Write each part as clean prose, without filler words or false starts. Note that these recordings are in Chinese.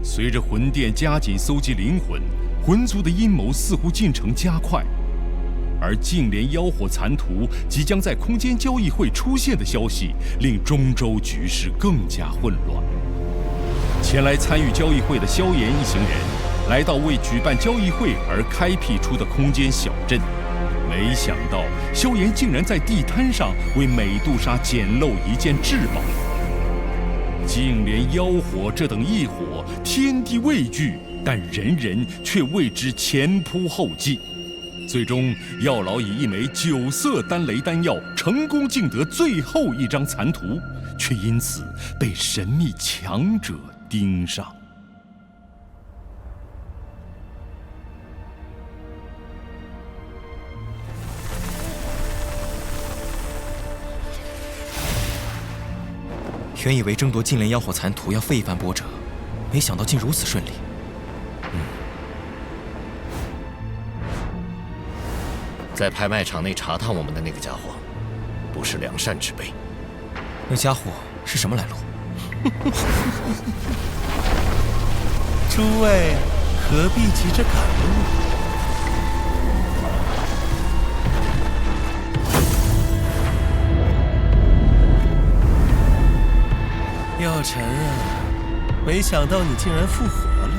随着魂殿加紧搜集灵魂，魂族的阴谋似乎进程加快。而净莲妖火残图即将在空间交易会出现的消息，令中州局势更加混乱。前来参与交易会的萧炎一行人，来到为举办交易会而开辟出的空间小镇，没想到萧炎竟然在地摊上为美杜莎捡漏一件至宝。净莲妖火这等异火，天地畏惧，但人人却为之前仆后继。最终，药老以一枚9色丹雷丹药成功竞得最后一张残图，却因此被神秘强者盯上。原以为争夺净莲妖火残图要费一番波折，没想到竟如此顺利。在拍卖场内查探我们的那个家伙，不是良善之辈。那家伙是什么来路？诸位何必急着赶路？药尘啊，没想到你竟然复活了。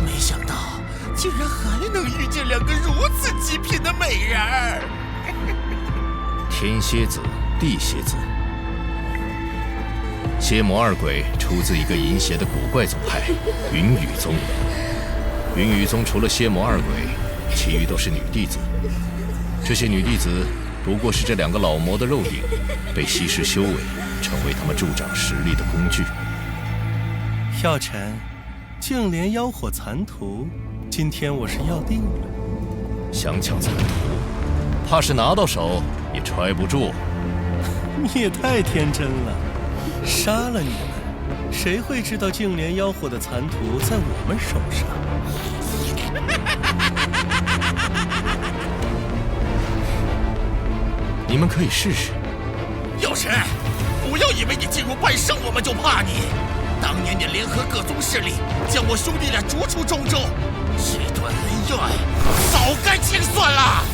没想到竟然还能遇见2个如此极品的美人儿。天蝎子，地蝎子。蝎魔2鬼出自一个淫邪的古怪宗派——云雨宗。云雨宗除了蝎魔2鬼，其余都是女弟子。这些女弟子不过是这2个老魔的肉影，被吸食修为，成为他们助长实力的工具。药尘，净莲妖火残图，今天我是要定了。想抢残图，怕是拿到手也揣不住。你也太天真了，杀了你们，谁会知道净莲妖火的残图在我们手上？你们可以试试。药尘，不要以为你进入半圣我们就怕你。当年你联合各宗势力，将我兄弟俩逐出中州，这段恩怨早该清算了。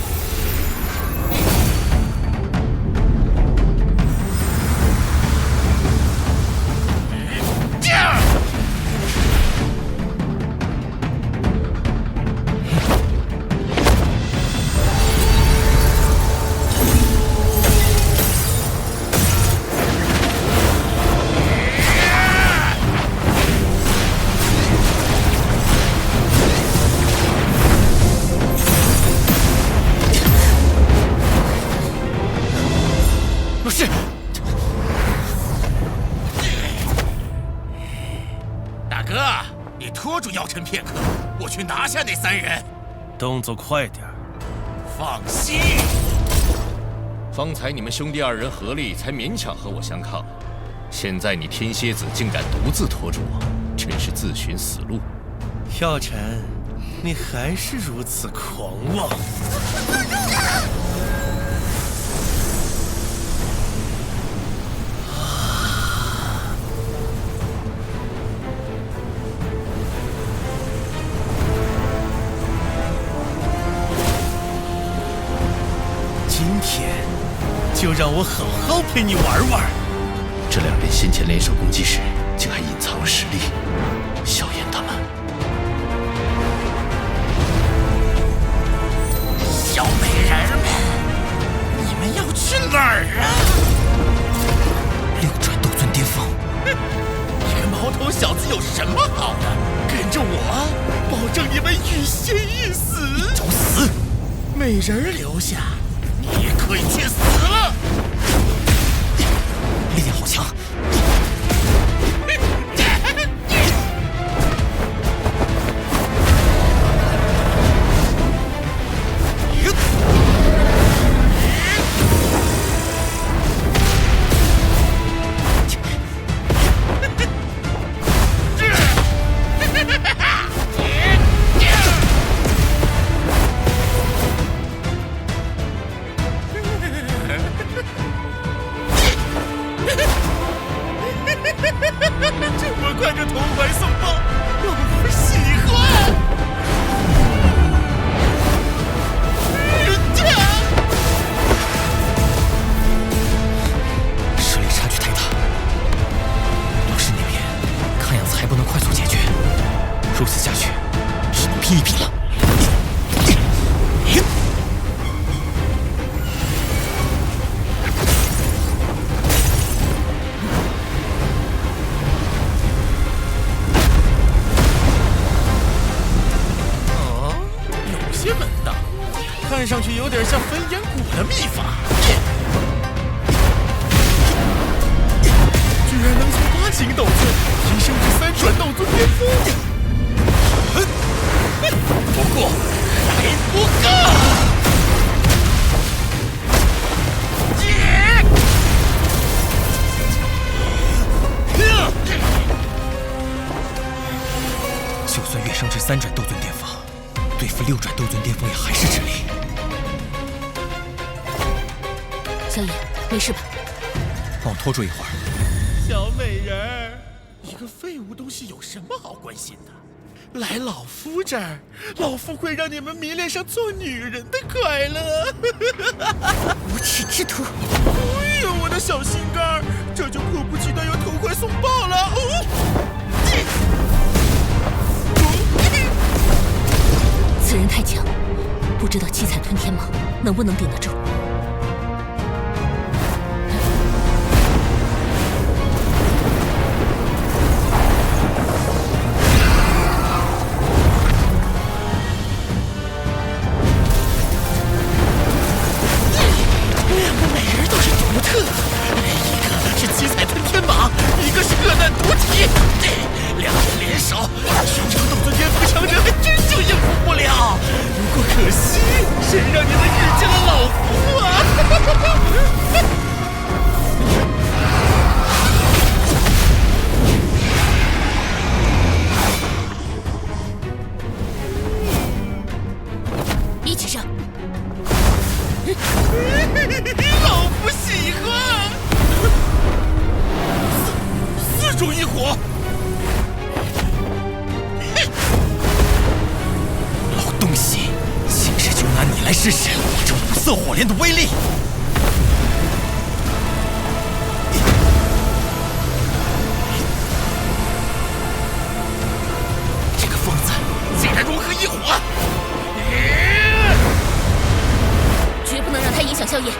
拖住药尘片刻，我去拿下那3人。动作快点。放心。方才你们兄弟2人合力，才勉强和我相抗。现在你天蝎子竟敢独自拖住我，真是自寻死路。药尘，你还是如此狂妄。今天就让我好好陪你玩玩。这2人先前联手攻击时，竟还隐藏了实力。萧炎他们，小美人们，你们要去哪儿啊？6转斗尊巅峰。这个毛头小子有什么好的？跟着我，保证你们欲仙欲死。找死！美人留下。你也可以去死了！力量好强！邪门道，看上去有点像焚炎谷的秘法。居然能从8星斗尊提升至3转斗尊巅峰，不过还不够。就算跃升至3转斗尊巅峰，对付6转斗尊巅峰也还是吃力。萧炎，没事吧？帮我拖住一会儿。小美人儿，一个废物东西有什么好关心的？来老夫这儿，老夫会让你们迷恋上做女人的快乐。无耻之徒！哎呦，我的小心肝儿，这就迫不及待要投怀送抱了。此人太强，不知道七彩吞天蟒能不能顶得住。2个美人都是独特，一个是七彩吞天蟒，一个是恶难毒体，两人联手，全场斗尊巅峰强者还真就应付不了。不过可惜，谁让你们遇见了老夫啊！一起上！老夫喜欢。4种异火。老东西，今日就拿你来试试我这5色火莲的威力。这个疯子竟然融合异火！绝不能让他影响萧炎。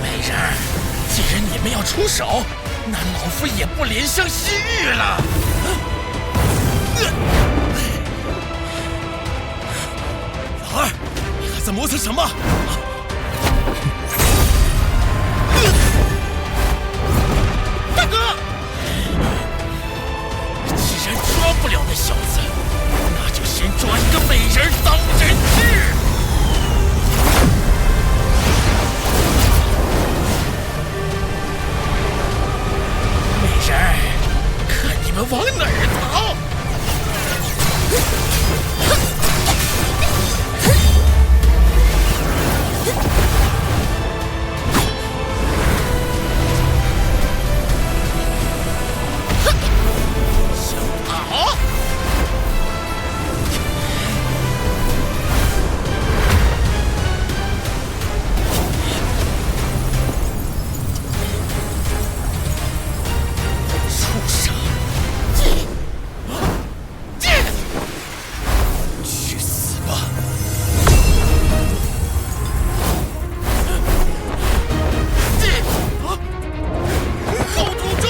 美人儿，既然你们要出手，那老夫也不怜香惜玉了。老二，你还在磨蹭什么？大哥，既然抓不了那小子，那就先抓一个美人当人质。美人儿，看你们往哪儿逃！想跑？畜生！去死吧！后土中！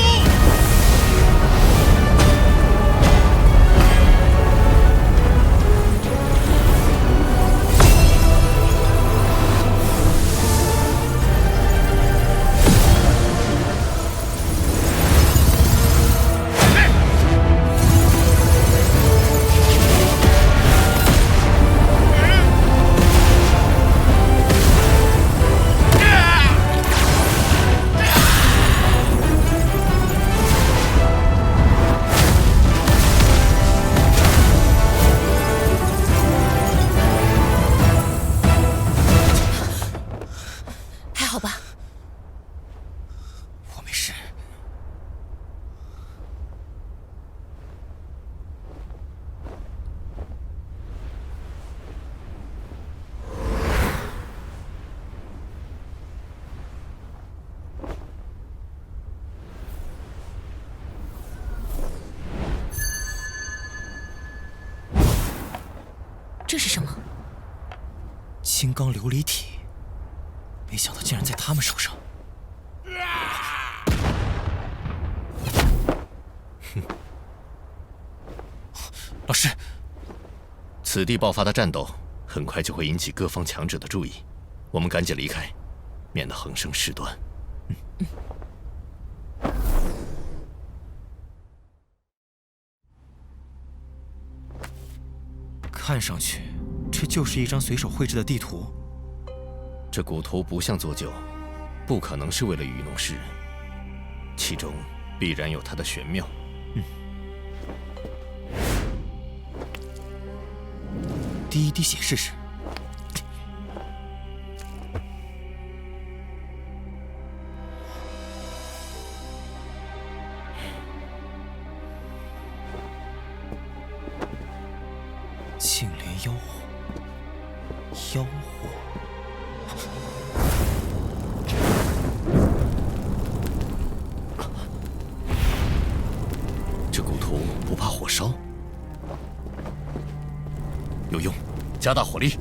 还好吧？我没事。这是什么？金刚琉璃体。没想到竟然在他们手上。老师，此地爆发的战斗很快就会引起各方强者的注意，我们赶紧离开，免得横生事端。看上去，这就是一张随手绘制的地图。这古图不像作旧，不可能是为了愚弄世人，其中必然有它的玄妙。滴一滴血试试。净莲妖火，妖火。这古图不怕火烧？有用，加大火力。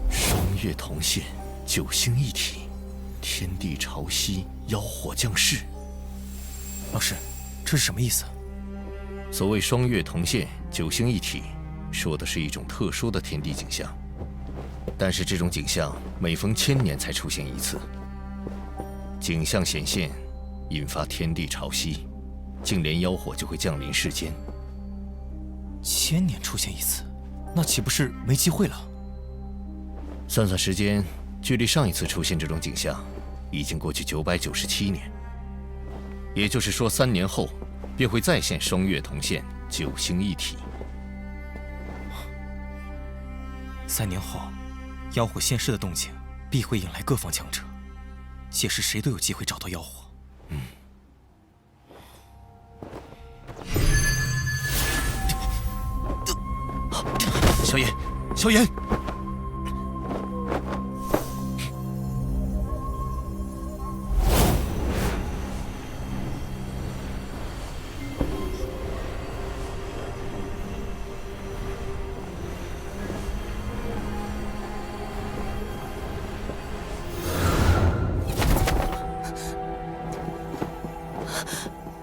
双月同现，九星一体，天地潮汐，妖火降世。老师，这是什么意思？所谓双月同现，九星一体，说的是一种特殊的天地景象。但是这种景象每逢1000年才出现一次。景象显现，引发天地潮汐，净莲妖火就会降临世间。1000年出现一次，那岂不是没机会了？算算时间，距离上一次出现这种景象，已经过去997年。也就是说，3年后便会再现双月同现，九星一体。3年后，妖火现世的动静必会引来各方强者，届时谁都有机会找到妖火。萧炎，萧炎！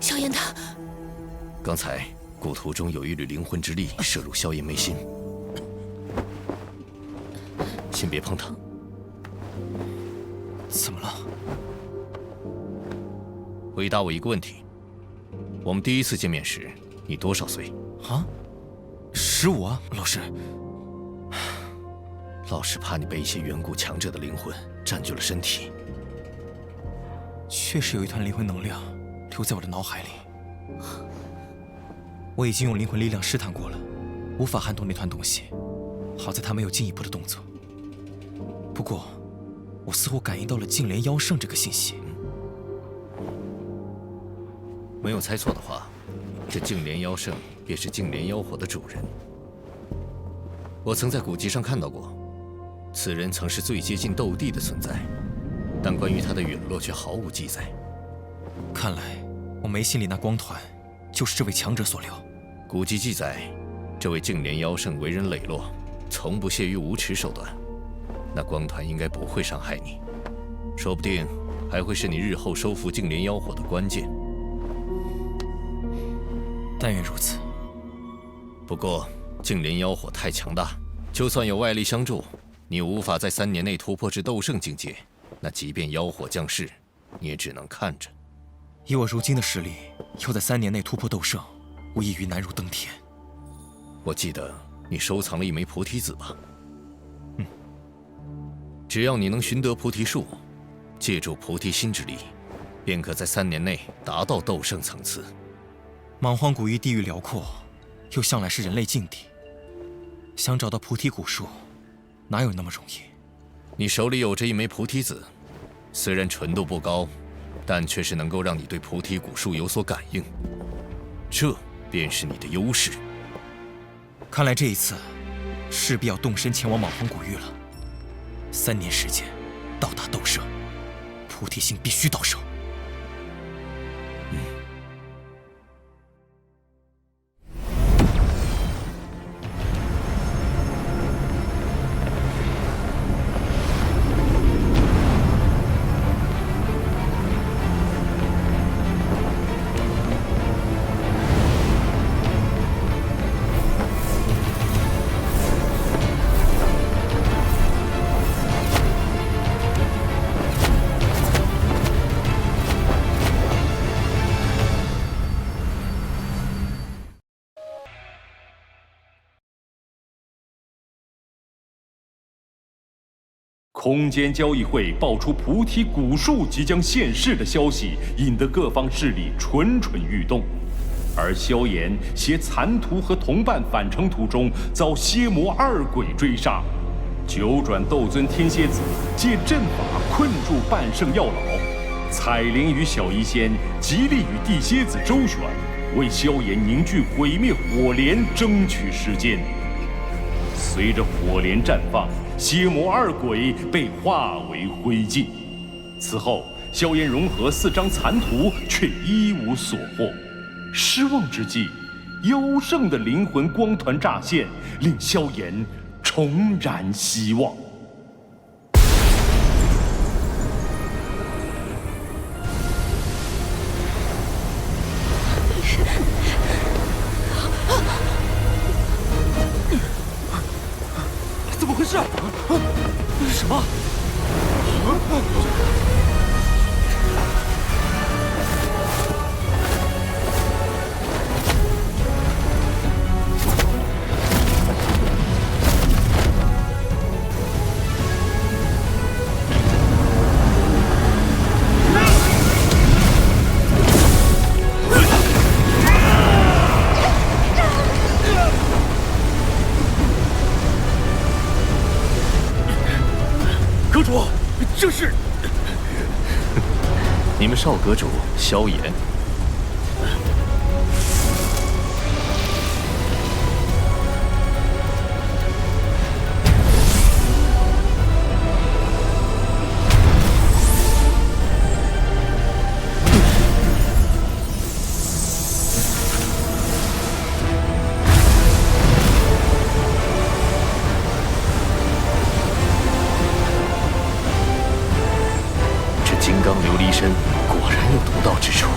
萧炎他，刚才古图中有一缕灵魂之力射入萧炎眉心，先别碰它。怎么了？回答我一个问题：我们第一次见面时，你多少岁？啊？15啊，老师。老是怕你被一些远古强者的灵魂占据了身体。确实有一团灵魂能量留在我的脑海里，我已经用灵魂力量试探过了，无法撼动那团东西。好在他没有进一步的动作。不过，我似乎感应到了净莲妖圣这个信息。没有猜错的话，这净莲妖圣便是净莲妖火的主人。我曾在古籍上看到过，此人曾是最接近斗帝的存在，但关于他的陨落却毫无记载。看来我眉心里那光团就是这位强者所留。古籍记载，这位净莲妖圣为人磊落，从不屑于无耻手段。那光团应该不会伤害你，说不定还会是你日后收服净莲妖火的关键。但愿如此。不过，净莲妖火太强大，就算有外力相助，你无法在3年内突破至斗圣境界。那即便妖火降世，你也只能看着。以我如今的实力，要在3年内突破斗圣，无异于难如登天。我记得你收藏了一枚菩提子吧？只要你能寻得菩提树，借助菩提心之力，便可在3年内达到斗圣层次。莽荒古域地域辽阔，又向来是人类禁地，想找到菩提古树，哪有那么容易？你手里有着一枚菩提子，虽然纯度不高，但却是能够让你对菩提古树有所感应，这便是你的优势。看来这一次，势必要动身前往莽荒古域了。3年时间，到达斗圣，菩提心必须到手。空间交易会爆出菩提古树即将现世的消息，引得各方势力蠢蠢欲动。而萧炎携残图和同伴返程途中，遭蝎魔二鬼追杀。九转斗尊天蝎子借阵法困住半圣药老，彩铃与小医仙极力与地蝎子周旋，为萧炎凝聚毁灭火莲争取时间。随着火莲绽放，蝎魔二鬼被化为灰烬。此后，萧炎融合4张残图，却一无所获。失望之际，妖圣的灵魂光团乍现，令萧炎重燃希望。怎么回事？什么？阁主，这是你们少阁主萧炎。金刚琉璃身果然有独到之处。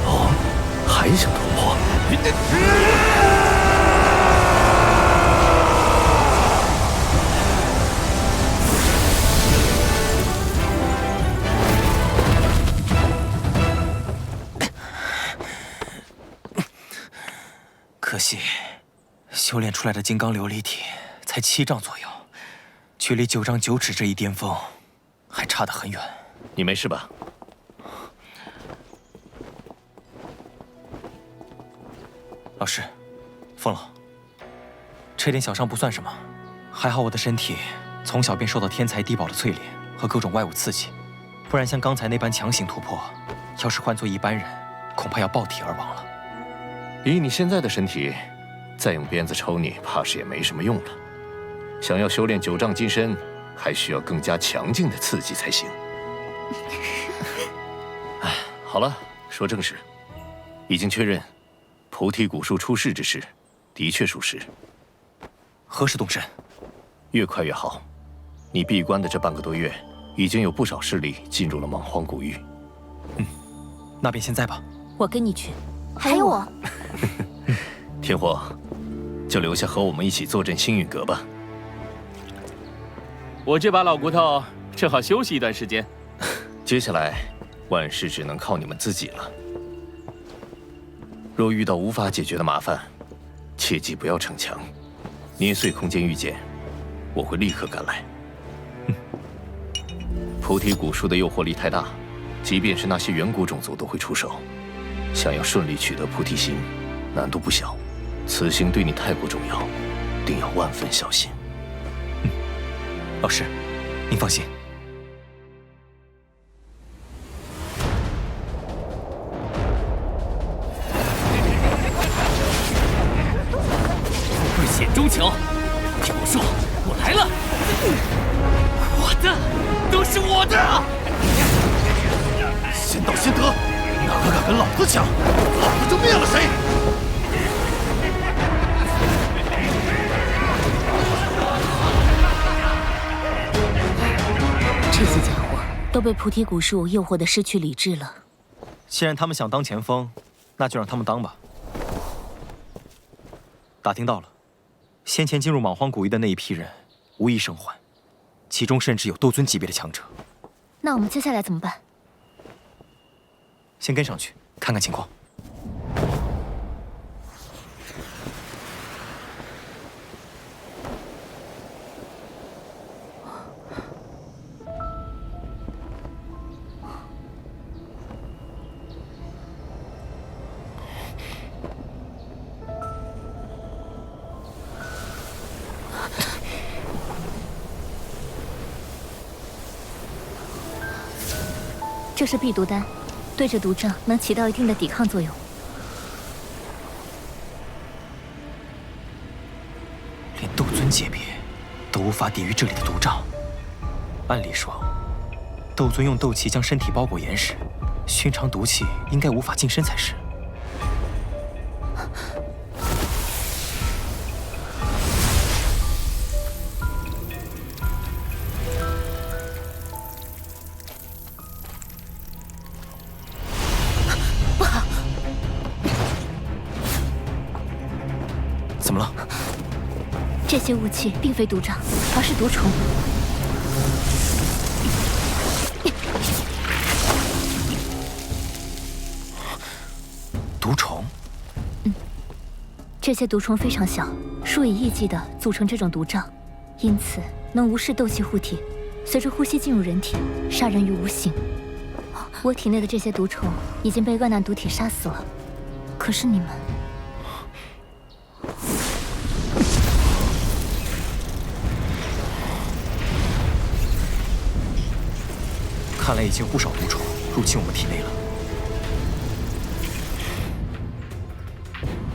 哦，还想突破？可惜，修炼出来的金刚琉璃体才7丈左右，距离9丈9尺这一巅峰还差得很远。你没事吧？老师，疯了，这点小伤不算什么，还好我的身体从小便受到天材地宝的淬炼和各种外物刺激，不然像刚才那般强行突破，要是换做一般人，恐怕要爆体而亡了。以你现在的身体，再用鞭子抽你，怕是也没什么用了。想要修炼9丈金身，还需要更加强劲的刺激才行。哎，好了，说正事，已经确认，菩提古树出事之事，的确属实。何时动身？越快越好。你闭关的这半个多月，已经有不少势力进入了莽荒古域。那便现在吧。我跟你去，还有我。天火，就留下和我们一起坐镇星陨阁吧。我这把老骨头正好休息一段时间。接下来，万事只能靠你们自己了。若遇到无法解决的麻烦，切记不要逞强。捏碎空间遇见，我会立刻赶来。菩提古树的诱惑力太大，即便是那些远古种族都会出手。想要顺利取得菩提心，难度不小。此行对你太过重要，定要万分小心。老师，您放心，我的！先到先得，哪个敢跟老子抢，老子就灭了谁！这些家伙都被菩提古树诱惑得失去理智了。既然他们想当前锋，那就让他们当吧。打听到了，先前进入莽荒古域的那一批人，无一生还，其中甚至有斗尊级别的强者。那我们接下来怎么办？先跟上去看看情况。这是避毒丹，对着毒瘴能起到一定的抵抗作用。连斗尊级别都无法抵御这里的毒瘴。按理说，斗尊用斗气将身体包裹严实，寻常毒气应该无法近身才是。怎么了？这些雾气并非毒瘴，而是毒虫。毒虫？这些毒虫非常小，数以亿计的组成这种毒瘴，因此能无视斗气护体，随着呼吸进入人体，杀人于无形。我体内的这些毒虫已经被恶难毒体杀死了，可是你们……看来已经有不少毒虫入侵我们体内了。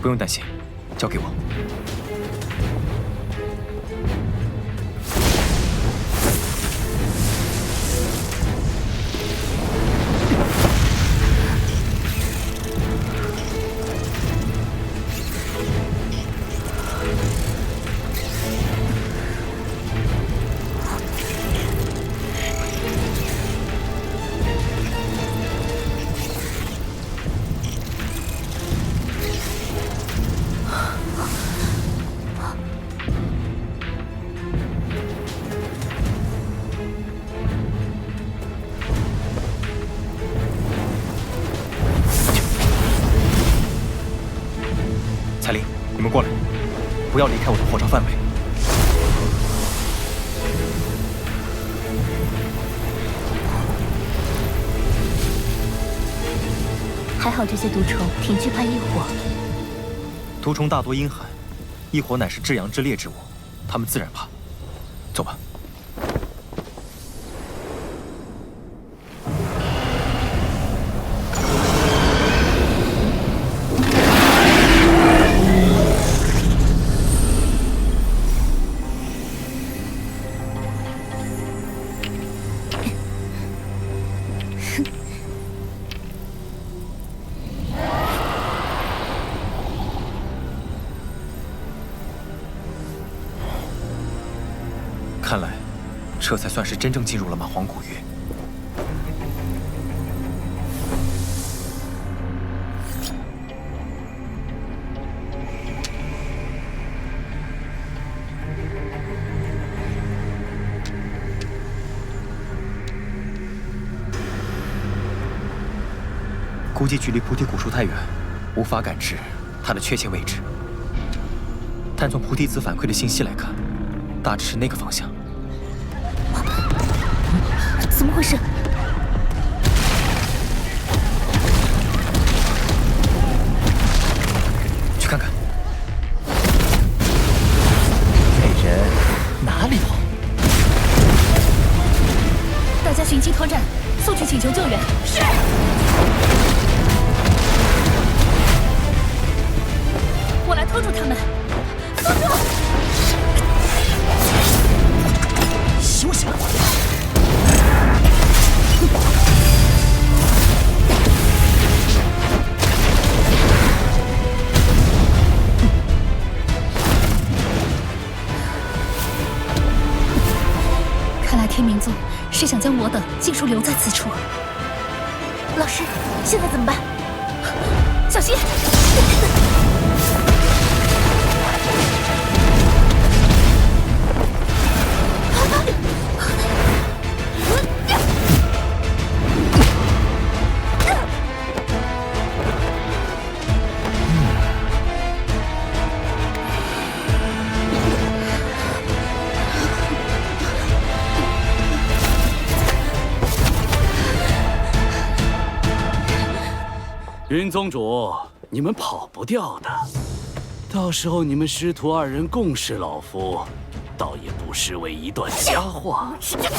不用担心，交给我。彩铃，你们过来，不要离开我的火烧范围。还好这些毒虫挺惧怕异火。毒虫大多阴寒，异火乃是至阳至烈之物，他们自然怕。走吧。看来，这才算是真正进入了莽荒古域。估计距离菩提古树太远，无法感知它的确切位置。但从菩提子反馈的信息来看，大致是那个方向。怎么回事？去看看。这人哪里跑？大家寻机脱战，速去请求救援。是。我来拖住他们。速住！休想！是想将我等尽数留在此处。老师，现在怎么办？小心！云宗主，你们跑不掉的。到时候你们师徒二人共侍老夫，倒也不失为一段佳话。是之徒。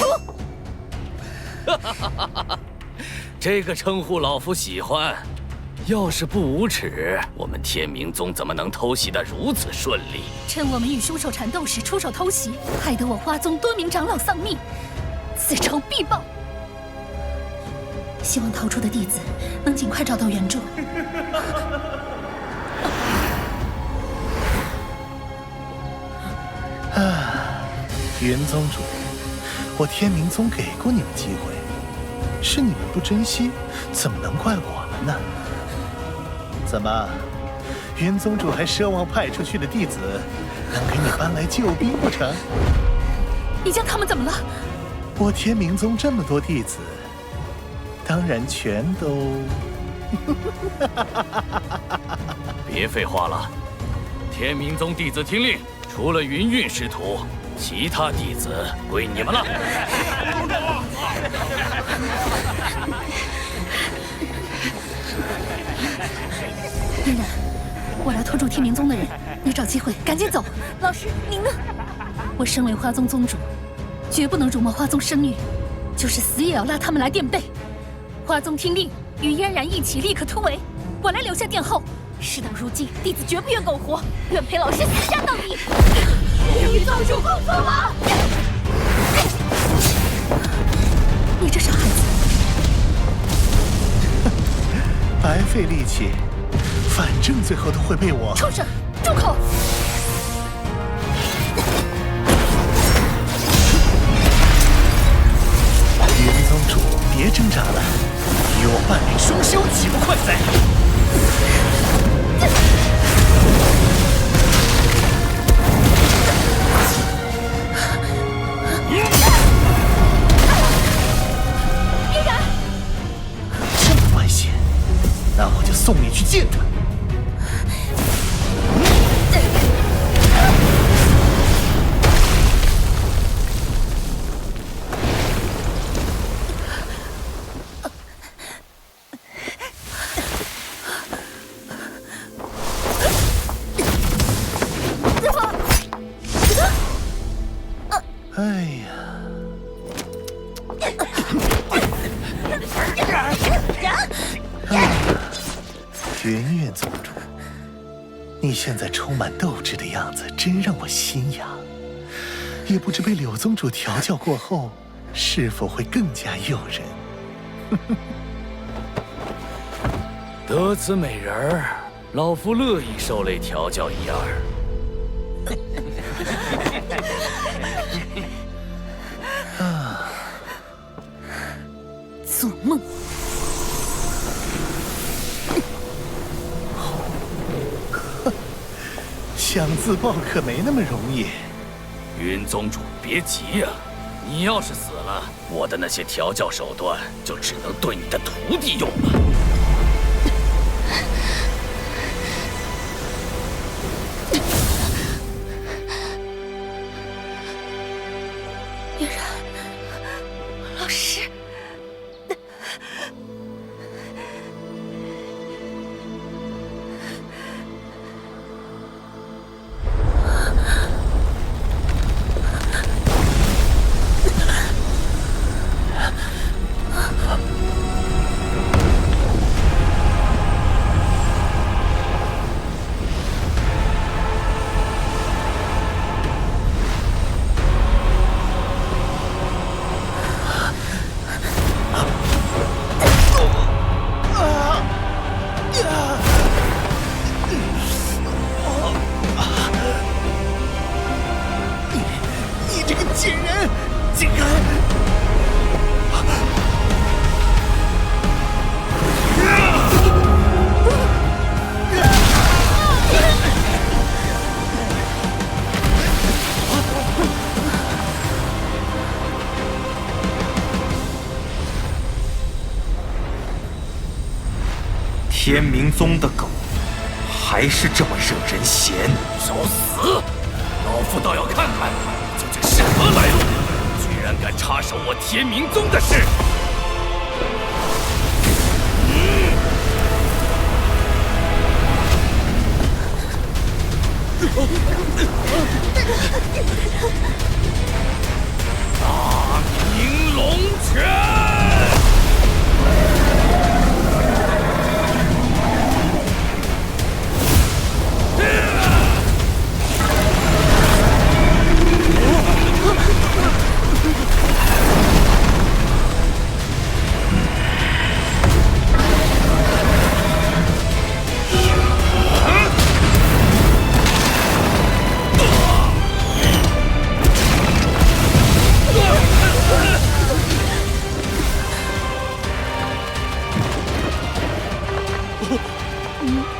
这个称呼老夫喜欢。要是不无耻，我们天明宗怎么能偷袭得如此顺利？趁我们与凶兽缠斗时出手偷袭，害得我花宗多名长老丧命，此仇必报。希望逃出的弟子能尽快找到援助。云宗主，我天明宗给过你们机会，是你们不珍惜，怎么能怪我们呢？怎么，云宗主还奢望派出去的弟子能给你搬来救兵不成？你将他们怎么了？我天明宗这么多弟子，当然全都……别废话了，天明宗弟子听令，除了云韵师徒，其他弟子归你们了。嫣然，我来拖住天明宗的人，你找机会赶紧走。老师，您呢？我身为花宗宗主，绝不能辱没花宗声誉，就是死也要拉他们来垫背。花宗听令，与嫣然一起立刻突围，我来留下殿后。事到如今，弟子绝不愿苟活，愿陪老师厮杀到底。与宗主共存亡！你这傻孩子，白费力气，反正最后都会被我……畜生，住口！云宗主，别挣扎了，与我半领双修，岂不快哉？嫣然，这么关系，那我就送你去见他。哎呀！云韵宗主，你现在充满斗志的样子，真让我心痒。也不知被柳宗主调教过后，是否会更加诱人。得此美人儿，老夫乐意受累调教一二。做梦！想自爆可没那么容易。云宗主，别急呀！你要是死了，我的那些调教手段就只能对你的徒弟用了。嫣然，老师。天明宗的狗，还是这么惹人嫌。找死！老夫倒要看看究竟是何来路，居然敢插手我天明宗的事！大明龙拳！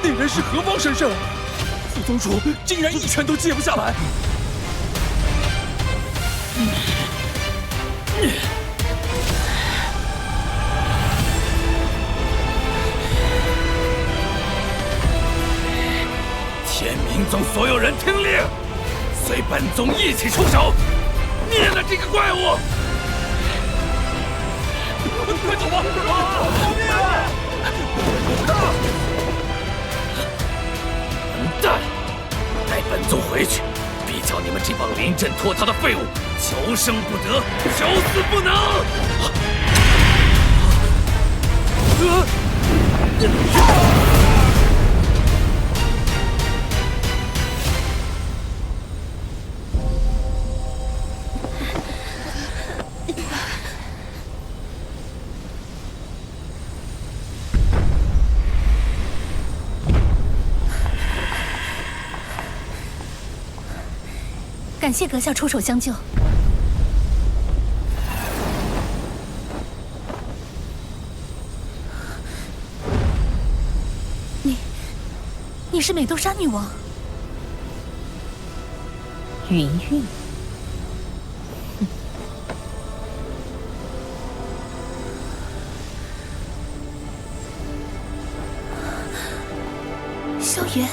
那人是何方神圣？副宗主竟然一拳都接不下来！天明宗所有人听令，随本宗一起出手，灭了这个怪物！快走吧！救命啊！ 混蛋！待本宗回去，必叫你们这帮临阵脱逃的废物求生不得，求死不能！感谢阁下出手相救。你是美杜莎女王？云韵。萧炎。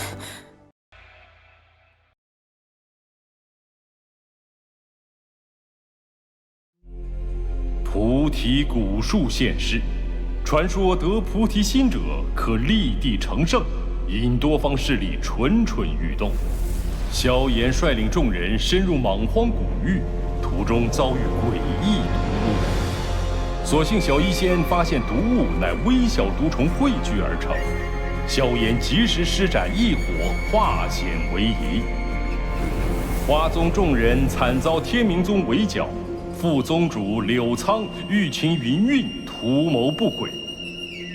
菩提古树现世，传说得菩提心者可立地成圣，引多方势力蠢蠢欲动。萧炎率领众人深入莽荒古域，途中遭遇诡异毒物。所幸小医仙发现毒物乃微小毒虫汇聚而成，萧炎及时施展异火化险为夷。花宗众人惨遭天明宗围剿。 副宗主柳苍欲擒云韵，图谋不轨。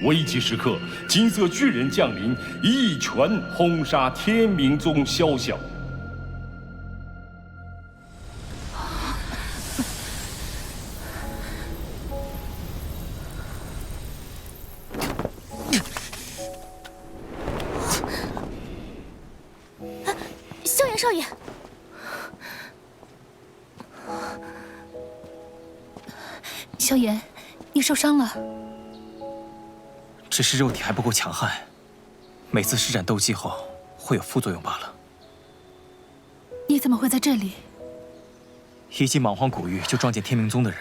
危急时刻，金色巨人降临，一拳轰杀天明宗宵小。萧炎少爷。 萧炎，你受伤了。只是肉体还不够强悍，每次施展斗技后会有副作用罢了。你怎么会在这里？一进莽荒古域就撞见天明宗的人，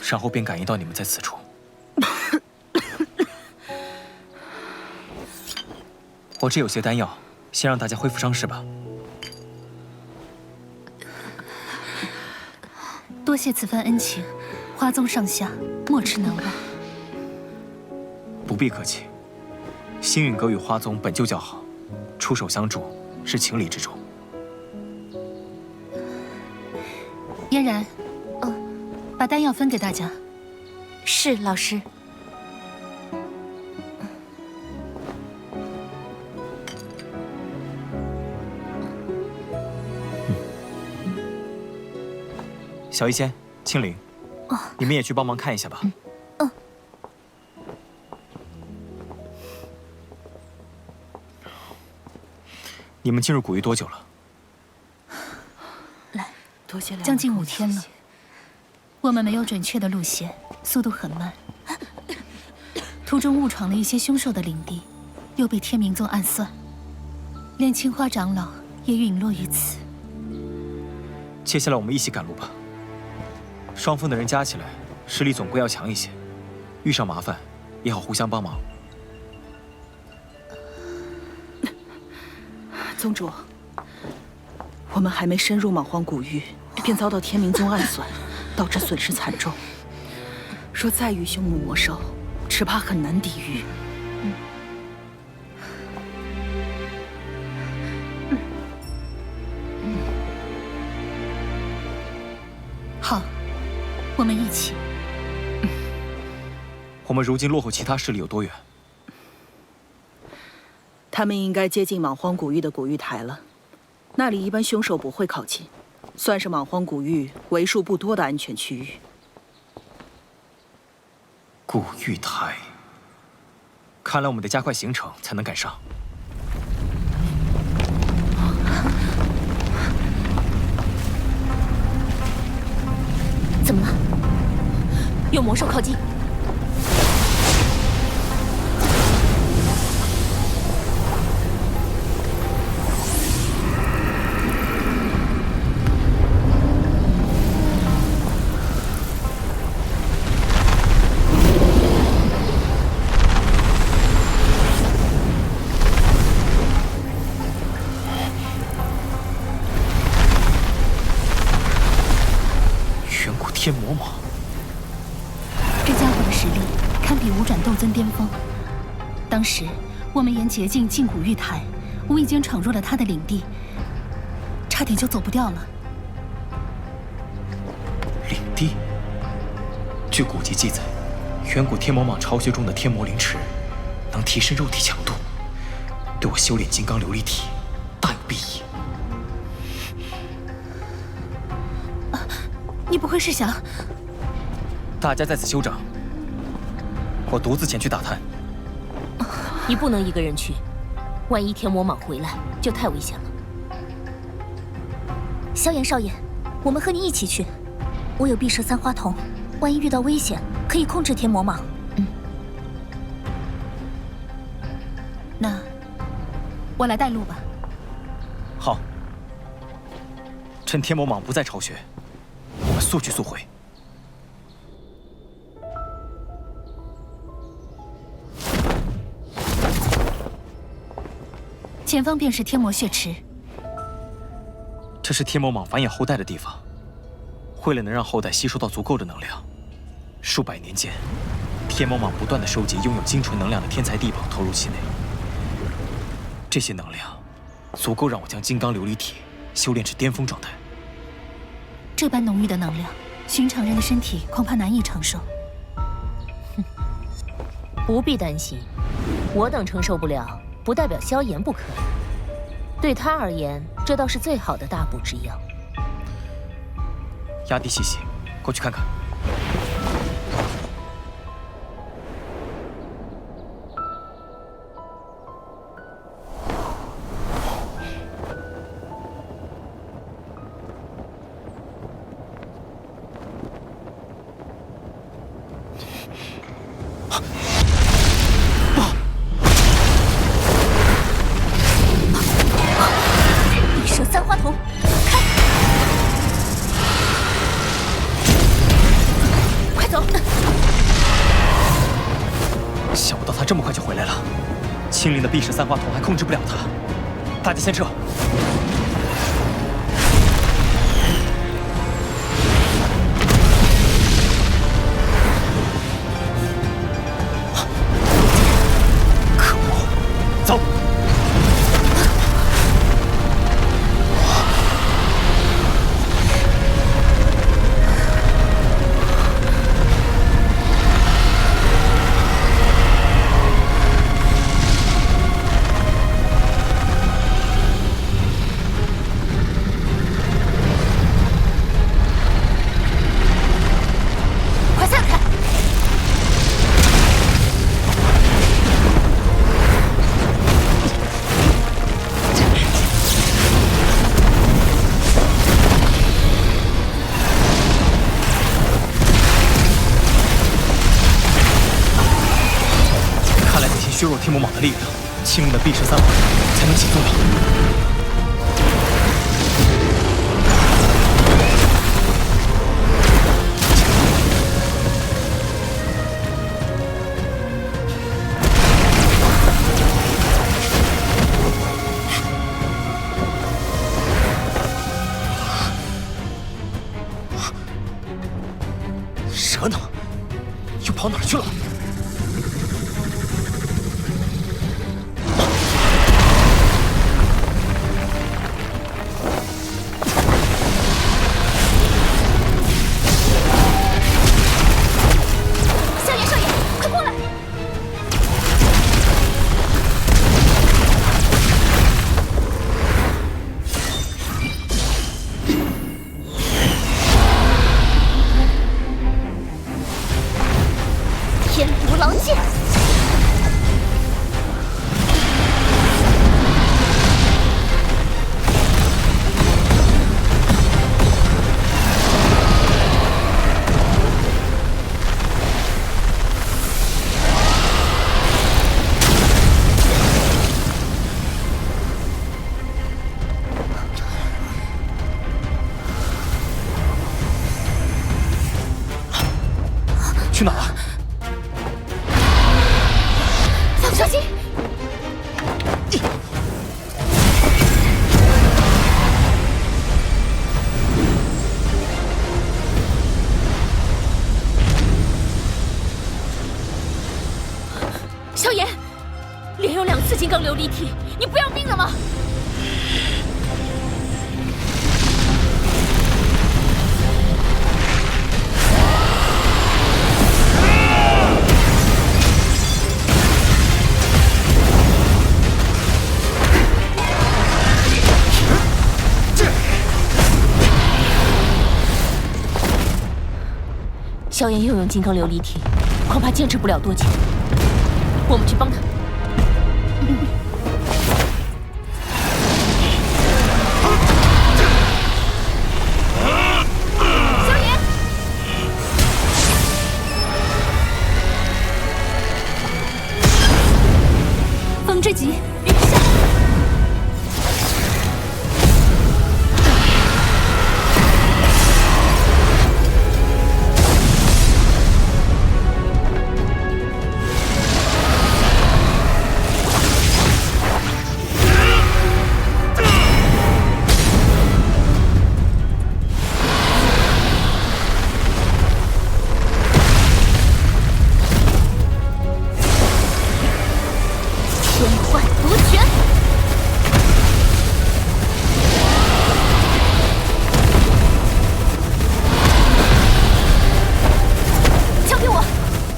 然后便感应到你们在此处。我这有些丹药，先让大家恢复伤势吧。 多谢此番恩情，花宗上下莫齿难忘。不必客气，星陨阁与花宗本就较好，出手相助是情理之中。嫣然，把丹药分给大家。是老师。小医仙、青灵，你们也去帮忙看一下吧。你们进入古域多久了？来，将近5天了。我们没有准确的路线，速度很慢。途中误闯了一些凶兽的领地，又被天明宗暗算，连青花长老也陨落于此。接下来我们一起赶路吧。双方的人加起来，实力总归要强一些，遇上麻烦也好互相帮忙。宗主，我们还没深入莽荒古域，便遭到天明宗暗算，导致损失惨重。若再遇凶猛魔兽，只怕很难抵御。好，我们一起。我们如今落后其他势力有多远？他们应该接近莽荒古域的古玉台了，那里一般凶兽不会靠近，算是莽荒古域为数不多的安全区域。古玉台，看来我们得加快行程才能赶上。怎么了？有魔兽靠近！天魔蟒，这家伙的实力堪比五斩斗尊巅峰。当时我们沿捷径进古玉台，无意间闯入了他的领地，差点就走不掉了。领地？据古籍记载，远古天魔蟒巢穴中的天魔灵池能提升肉体强度，对我修炼金刚琉璃体大有裨益。你不会是想……大家在此休整，我独自前去打探。你不能一个人去，万一天魔蟒回来，就太危险了。萧炎少爷，我们和你一起去。我有碧蛇三花瞳，万一遇到危险，可以控制天魔蟒。那我来带路吧。好，趁天魔蟒不在巢穴，我们速去速回。前方便是天魔血池，这是天魔蟒繁衍后代的地方。为了能让后代吸收到足够的能量，数百年间，天魔蟒不断地收集拥有精纯能量的天才地宝投入其内。这些能量足够让我将金刚琉璃体修炼至巅峰状态。这般浓郁的能量，寻常人的身体恐怕难以承受。不必担心，我等承受不了，不代表萧炎不可以。对他而言，这倒是最好的大补之药。压低气息，过去看看。碧蛇三花瞳，开！快走！想不到他这么快就回来了，青灵的碧蛇三花瞳还控制不了他。大家先撤。可恶！走。削弱天魔蟒的力量，清理了碧蛇三魂，才能起作用。蛇呢？又跑哪儿去了？萧炎少爷，快过来！天毒狼剑。去哪了？放小心！萧炎，连有2次金刚琉璃体，你不要命了吗？萧炎又用金刚琉璃体，恐怕坚持不了多久。我们去帮他。萧炎，风之极，雨下。天幻毒拳，交给我！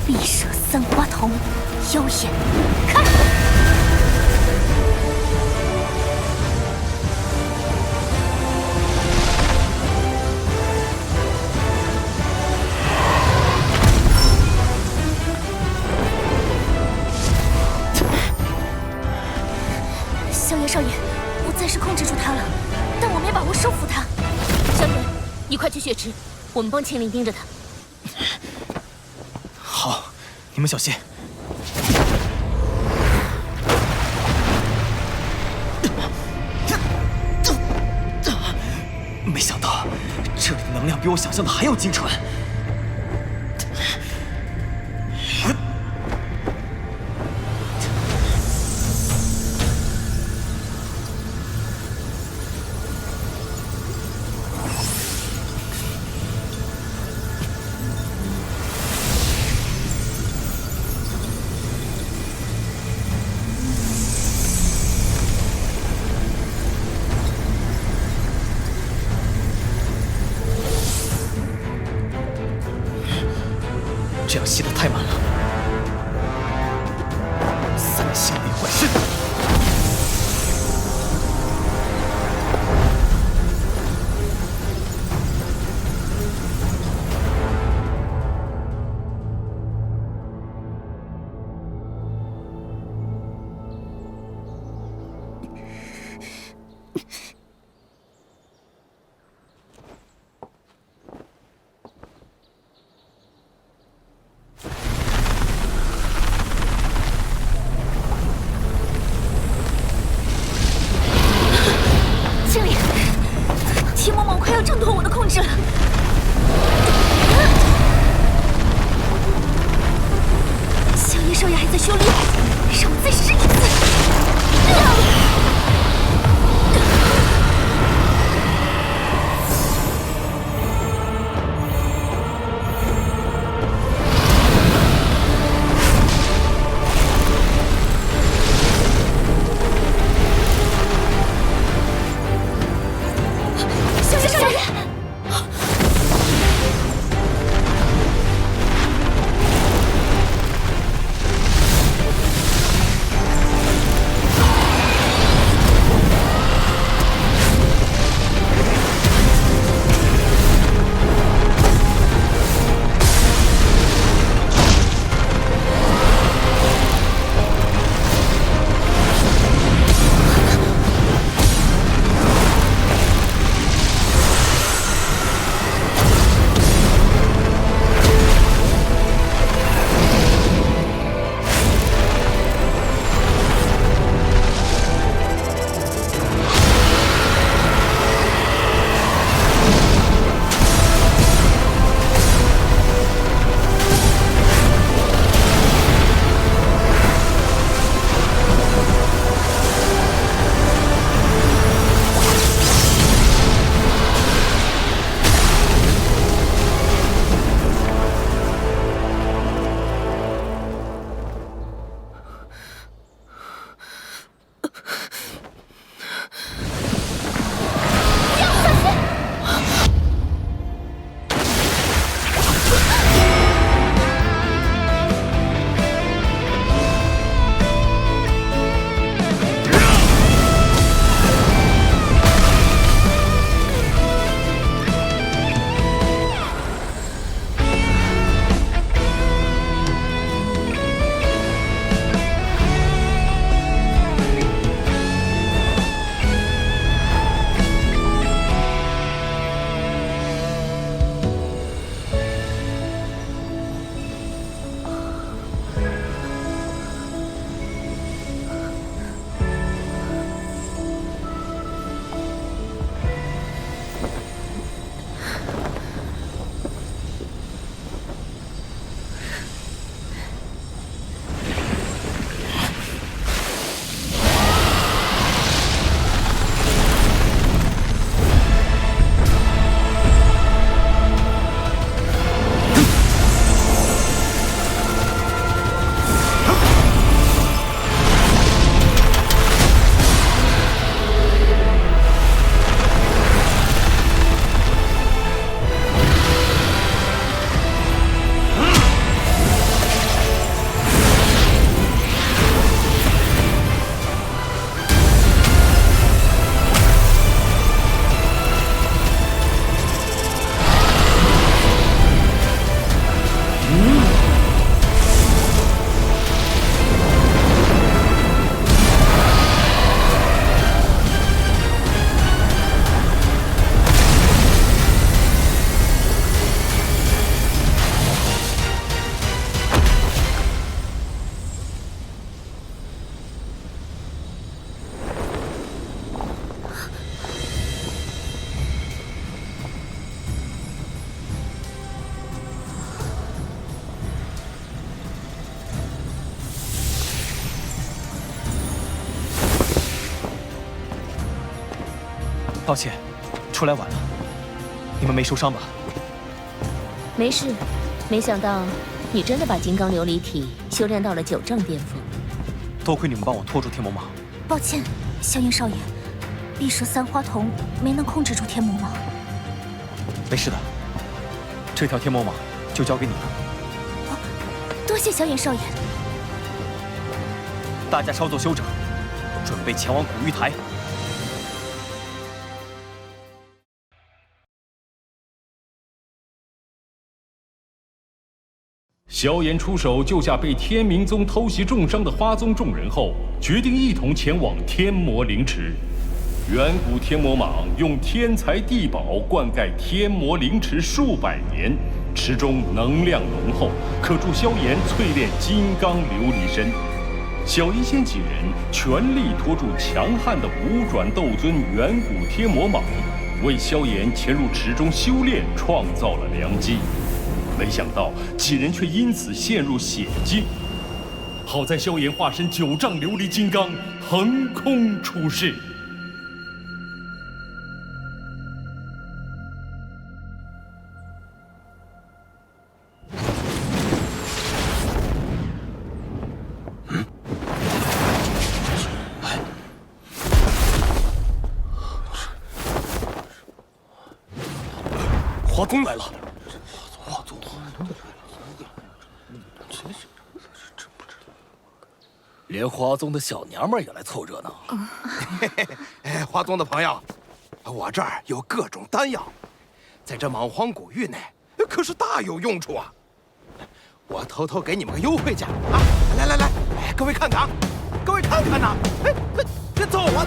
碧蛇三花瞳，妖眼开！萧炎少爷，我暂时控制住他了，但我没把握收服他。萧炎，你快去血池，我们帮青灵盯着他。好，你们小心。没想到这里的能量比我想象的还要精纯。这样吸得太满了。三清雷幻身。少爷还在修炼，让我再试一次。抱歉，出来晚了。你们没受伤吧？没事，没想到你真的把金刚琉璃体修炼到了9丈巅峰。多亏你们帮我拖住天魔蟒。抱歉，萧炎少爷，碧蛇三花瞳没能控制住天魔蟒。没事的，这条天魔蟒就交给你了。多谢萧炎少爷。大家稍作休整，准备前往古玉台。萧炎出手救下被天明宗偷袭重伤的花宗众人后，决定一同前往天魔灵池。远古天魔蟒用天材地宝灌溉天魔灵池数百年，池中能量浓厚，可助萧炎淬炼金刚琉璃身。小医仙几人全力拖住强悍的5转斗尊远古天魔蟒，为萧炎潜入池中修炼创造了良机。没想到几人却因此陷入险境。好在萧炎化身9丈琉璃金刚，横空出世。华宗来了。 连花宗的小娘们也来凑热闹。花宗的朋友，我这儿有各种丹药，在这莽荒古域内可是大有用处啊！我偷偷给你们个优惠价啊！来，各位看看，各位看看呐！走啊！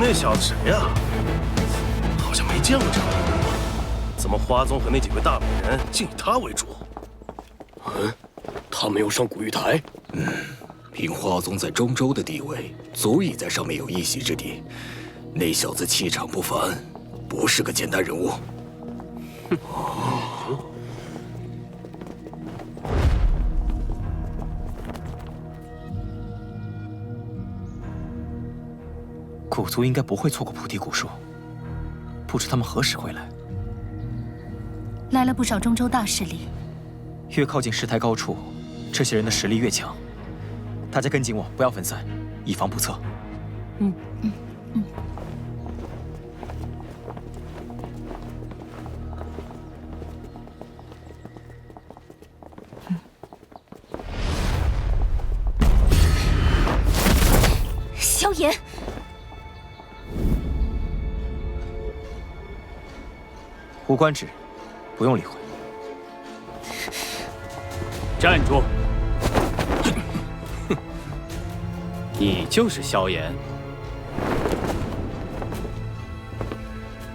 那小子谁呀？好像没见过这样的人啊！怎么花宗和那几位大美人竟以他为主？他没有上古玉台。凭花宗在中州的地位，足以在上面有一席之地。那小子气场不凡，不是个简单人物。古族应该不会错过菩提古树，不知他们何时会来。来了不少中州大势力，越靠近石台高处，这些人的实力越强。大家跟紧我，不要分散，以防不测。萧炎。 无官职，不用理会。站住！你就是萧炎？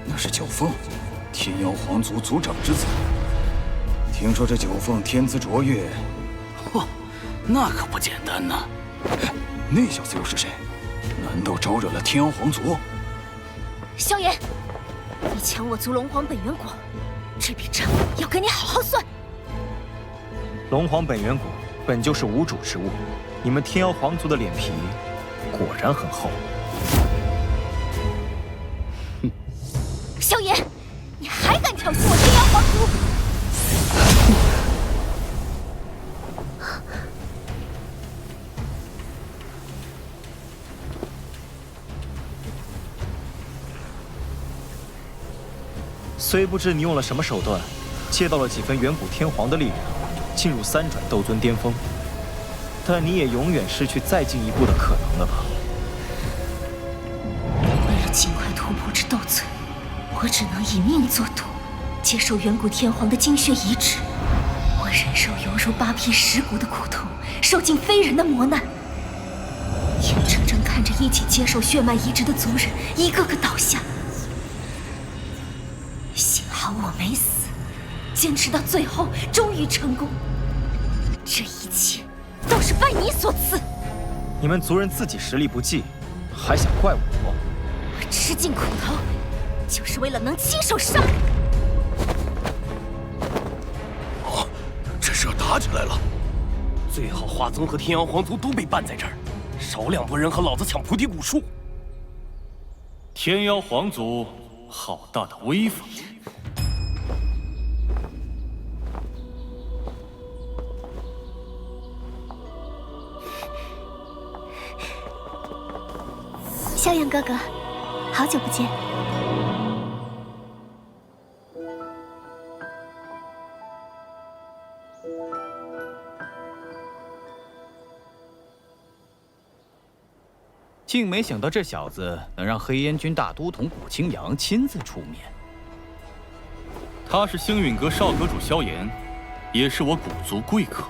那是九凤，天妖皇族族长之子。听说这九凤天资卓越，嚯，那可不简单呐！那小子又是谁？难道招惹了天妖皇族？萧炎。 你抢我族龙皇本源果，这笔账要跟你好好算。龙皇本源果本就是无主之物，你们天妖皇族的脸皮果然很厚。萧炎，你还敢挑衅我天妖皇族？虽不知你用了什么手段，借到了几分远古天皇的力量，进入3转斗尊巅峰，但你也永远失去再进一步的可能了吧？为了尽快突破这斗尊，我只能以命作赌，接受远古天皇的精血移植。我忍受犹如8劈10骨的苦痛，受尽非人的磨难，眼睁睁看着一起接受血脉移植的族人一个个倒下。 幸好我没死，坚持到最后，终于成功。这一切都是拜你所赐。你们族人自己实力不济，还想怪我？我吃尽苦头，就是为了能亲手杀人。哦，这是要打起来了。最好花宗和天妖皇族都被办在这儿，少2拨人和老子抢菩提古树。天妖皇族。 好大的威风！萧炎哥哥，好久不见。竟没想到这小子能让黑烟军大都统古清扬亲自出面。他是星陨阁少阁主萧炎，也是我古族贵客。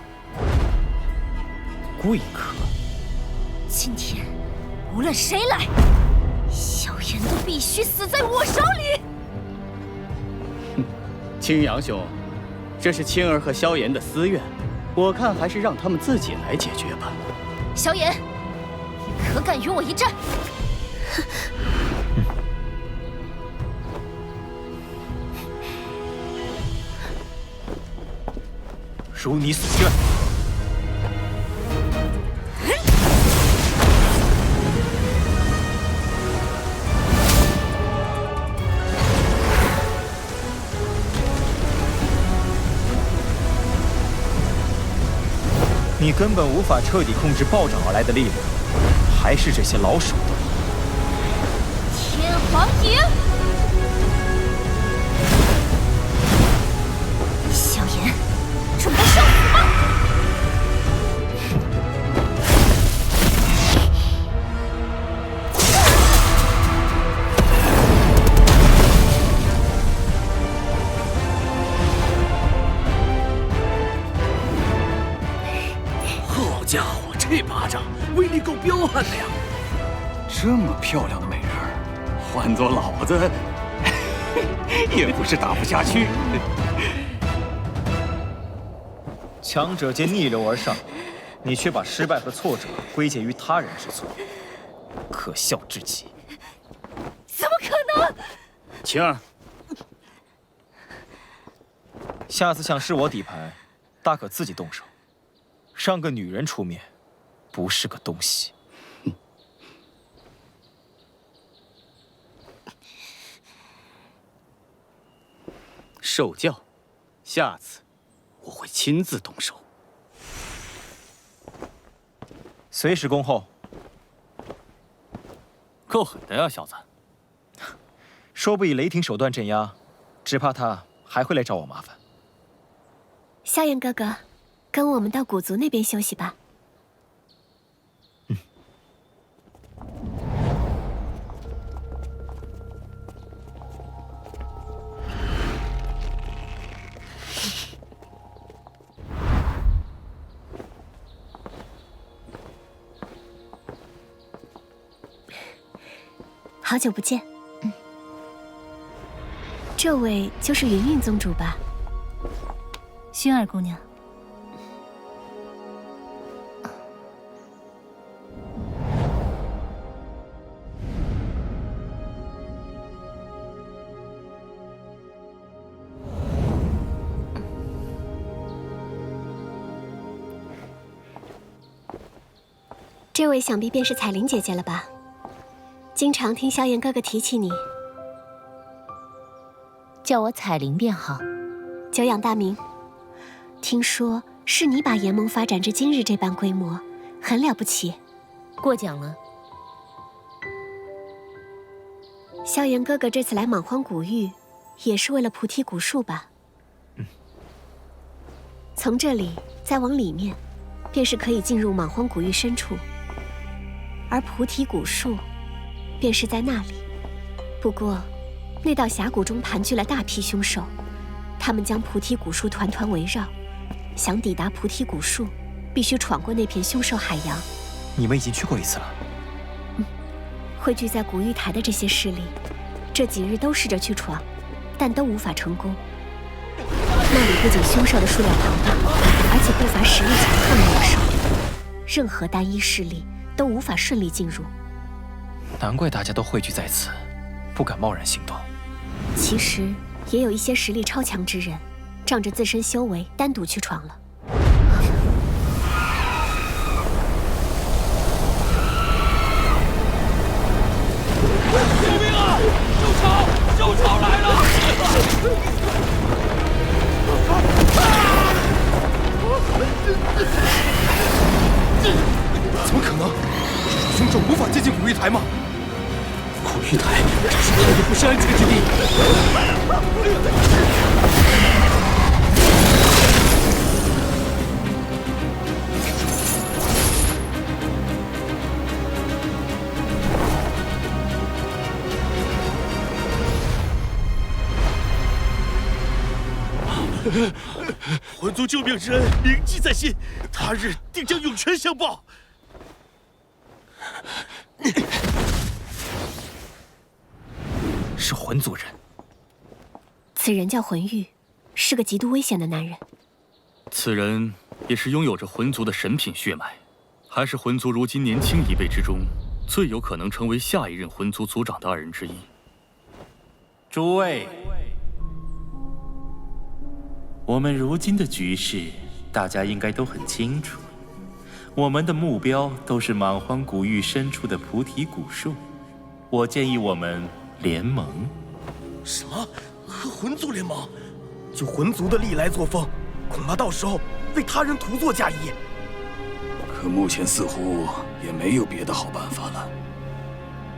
贵客。今天无论谁来，萧炎都必须死在我手里。青阳兄，这是青儿和萧炎的私怨，我看还是让他们自己来解决吧。萧炎，你可敢与我一战？如你所愿。你根本无法彻底控制暴涨而来的力量，还是这些老手段。天皇影，萧炎，准备受死吧！好家伙，这巴掌威力够彪悍的呀！这么漂亮的美人儿，换做老子也不是打不下去。强者皆逆流而上，你却把失败和挫折归结于他人之错，可笑至极。怎么可能？晴儿，下次想试我底牌，大可自己动手，让个女人出面，不是个东西。受教，下次我会亲自动手。随时恭候。够狠的呀，小子！说不以雷霆手段镇压，只怕他还会来找我麻烦。萧炎哥哥，跟我们到古族那边休息吧。好久不见。这位就是云韵宗主吧？薰儿姑娘。这位想必便是彩铃姐姐了吧？经常听萧炎哥哥提起你，叫我彩铃便好。久仰大名，听说是你把炎盟发展至今日这般规模，很了不起。过奖了。萧炎哥哥这次来莽荒古域，也是为了菩提古树吧？从这里再往里面，便是可以进入莽荒古域深处，而菩提古树便是在那里。不过，那道峡谷中盘踞了大批凶兽，他们将菩提古树团团围绕。想抵达菩提古树，必须闯过那片凶兽海洋。你们已经去过一次了。汇聚在古玉台的这些势力，这几日都试着去闯，但都无法成功。那里不仅凶兽的数量庞大，而且不乏实力强悍的猛兽，任何单一势力都无法顺利进入。难怪大家都汇聚在此，不敢贸然行动。其实也有一些实力超强之人，仗着自身修为，单独去闯了。救命啊！救草！救草来了！怎么可能？凶兽无法接近古玉台吗？古玉台，这是他的不是安全之地。魂族救命之恩铭记在心，他日定将涌泉相报。是魂族人。此人叫魂玉，是个极度危险的男人。此人也是拥有着魂族的神品血脉，还是魂族如今年轻一辈之中最有可能成为下一任魂族族长的2人之一。诸位，我们如今的局势，大家应该都很清楚。我们的目标都是莽荒古域深处的菩提古树。我建议我们联盟。什么？和魂族联盟？就魂族的历来作风，恐怕到时候为他人徒作嫁衣。可目前似乎也没有别的好办法了。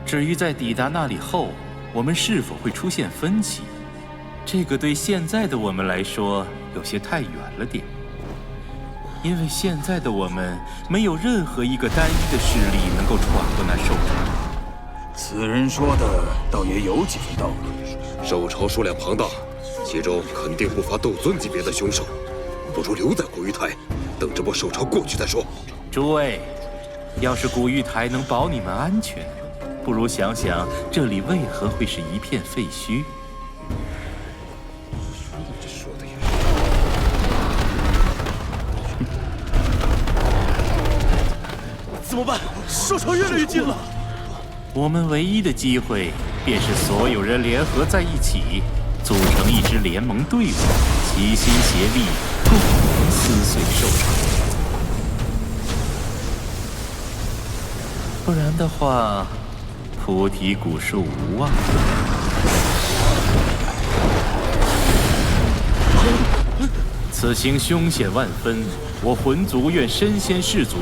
至于在抵达那里后，我们是否会出现分歧，这个对现在的我们来说有些太远了点。因为现在的我们没有任何一个单一的势力能够闯过那兽潮。此人说的倒也有几分道理。兽潮数量庞大，其中肯定不乏斗尊级别的凶兽，不如留在古玉台，等这波兽潮过去再说。诸位，要是古玉台能保你们安全，不如想想这里为何会是一片废墟。怎么办？兽潮越来越近了。我们唯一的机会，便是所有人联合在一起，组成一支联盟队伍，齐心协力，共同撕碎兽潮。不然的话，菩提古树无望。此行凶险万分，我魂族愿身先士卒，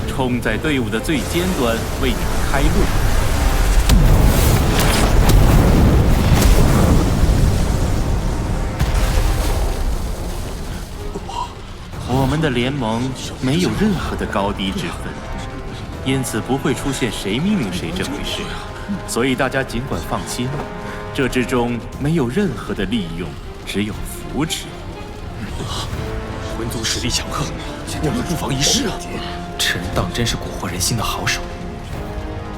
冲在队伍的最尖端，为你们开路。我们的联盟没有任何的高低之分，因此不会出现谁命令谁这回事。所以大家尽管放心，这之中没有任何的利用，只有扶持。魂族实力强横，我们不妨一试啊！这人当真是蛊惑人心的好手。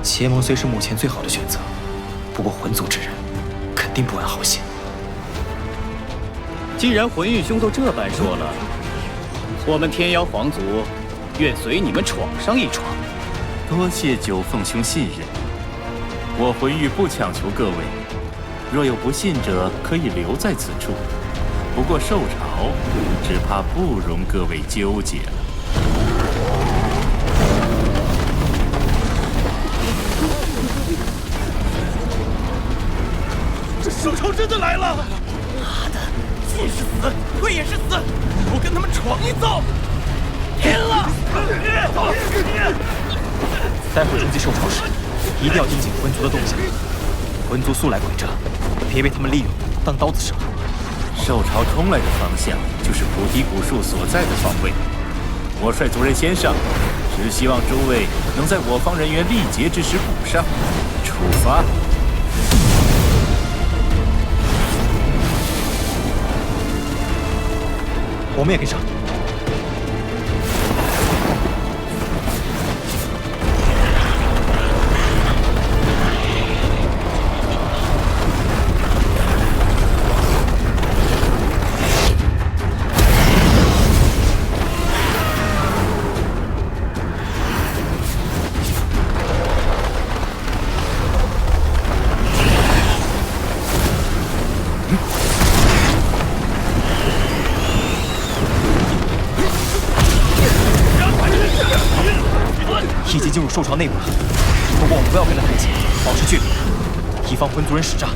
结盟虽是目前最好的选择，不过魂族之人肯定不安好心。既然魂玉兄都这般说了，我们天妖皇族愿随你们闯上一闯。多谢九凤兄信任，我魂玉不强求各位，若有不信者，可以留在此处。不过兽潮，只怕不容各位纠结了。这兽潮真的来了！妈的，进是死，退也是死，我跟他们闯一遭！拼了！待会冲击兽潮时，一定要盯紧魂族的动向。魂族素来诡诈，别被他们利用当刀子使了。兽潮冲来的方向就是菩提古树所在的方位。我率族人先上，只希望诸位能在我方人员力竭之时补上。出发！我们也跟上。已经进入兽潮内部了，不过我们不要跟得太近，保持距离，以防魂族人使诈。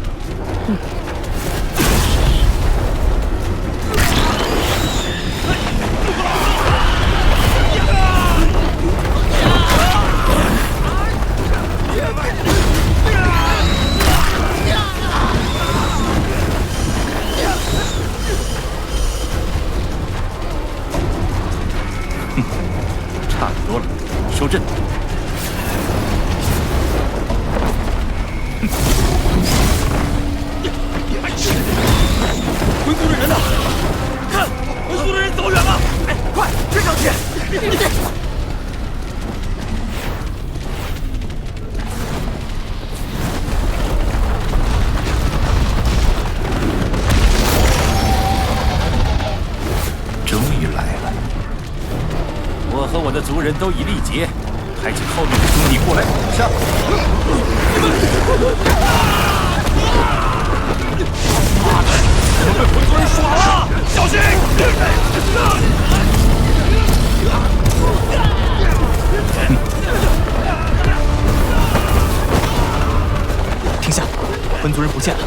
差不多了，收阵。魂族的人呢？看，魂族的人走远了！哎，快追上去！终于来了！我和我的族人都已力竭，还请后面的兄弟过来补上。我们被混族人耍了，小心！停下！混族人不见了。